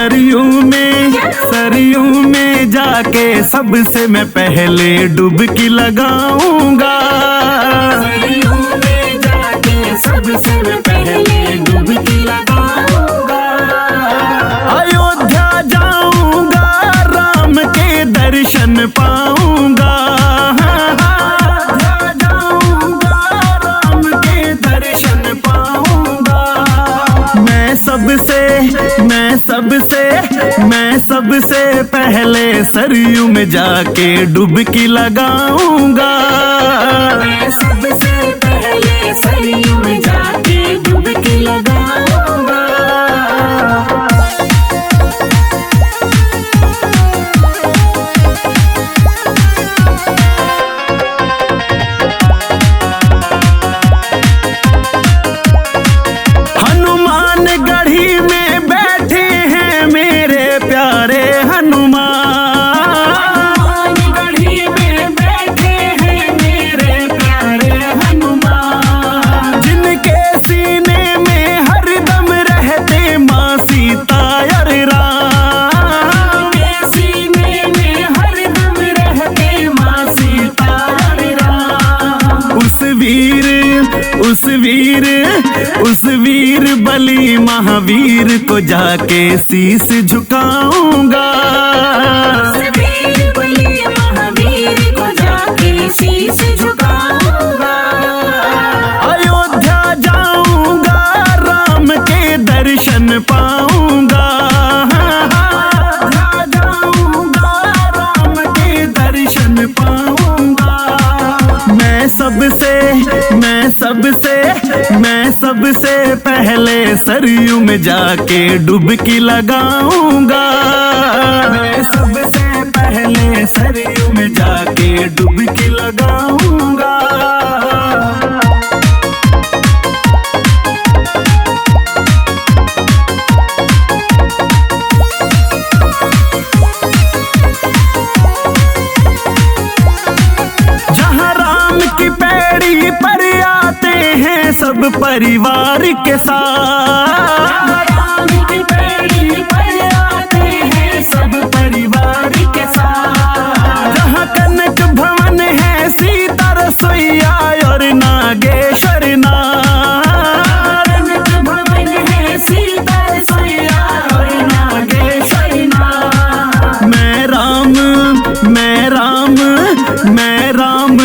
सरयू में जाके सबसे मैं पहले डुबकी लगाऊंगा। सरयू में जाके सबसे मैं पहले डुबकी लगाऊंगा। अयोध्या जाऊंगा, राम के दर्शन पाऊंगा। अयोध्या जाऊंगा, राम के दर्शन पाऊंगा। मैं सबसे पहले सरयू में जाके डुबकी लगाऊंगा। मैं सबसे पहले सरयू में जाके डुबकी लगाऊंगा। उस वीर बली महावीर को जाके शीश झुकाऊंगा। उस वीर बली महावीर को जाके शीश झुकाऊंगा। अयोध्या जाऊंगा, राम के दर्शन पाऊंगा। अयोध्या जाऊंगा, राम के दर्शन पाऊंगा। मैं सबसे पहले सरयू में जाके डुबकी लगाऊंगा। मैं सबसे पहले सरयू में जाके डुबकी लगाऊंगा। सब परिवार के साथ राम की पैड़ी पर आते हैं, सब परिवार के साथ। जहाँ कनक भवन है, सीता रसोईया और नागेश्वर नाथ। कनक भवन है, सीता रसोईया और नागेश्वर नाथ। मैं राम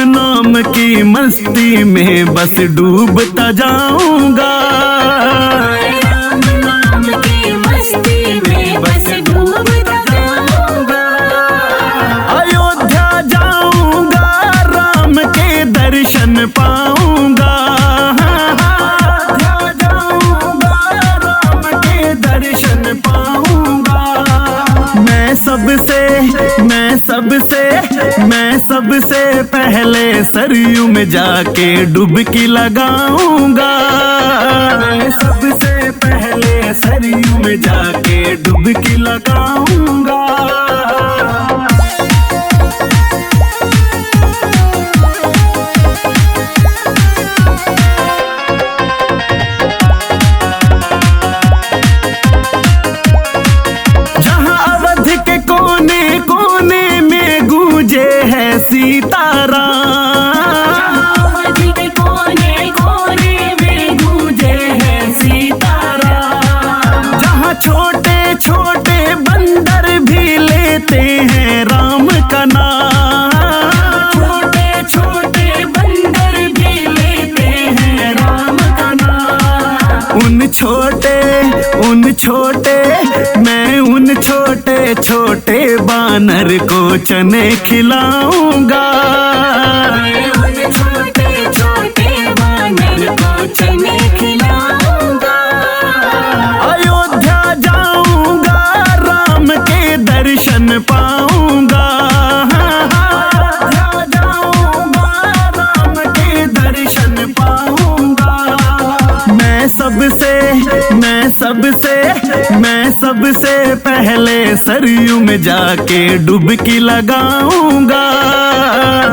नाम की मस्ती में बस डूबता जाऊंगा। राम नाम की मस्ती में बस डूबता जाऊंगा। अयोध्या जाऊंगा, राम के दर्शन पाऊंगा। अयोध्या जाऊंगा, राम के दर्शन पाऊंगा। मैं सबसे पहले सरयू में जाके डुबकी लगाऊंगा। मैं सबसे पहले सरयू में जाके डुबकी लगाऊंगा। उन छोटे बानर को चने खिलाऊंगा। उन छोटे बानर को चने खिलाऊंगा। अयोध्या जाऊंगा, राम के दर्शन पाऊंगा। अयोध्या जाऊंगा, राम के दर्शन पाऊंगा। मैं सबसे पहले सरयू में जाके डुबकी लगाऊंगा।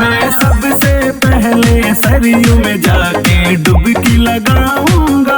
मैं सबसे पहले सरयू में जाके डुबकी लगाऊंगा।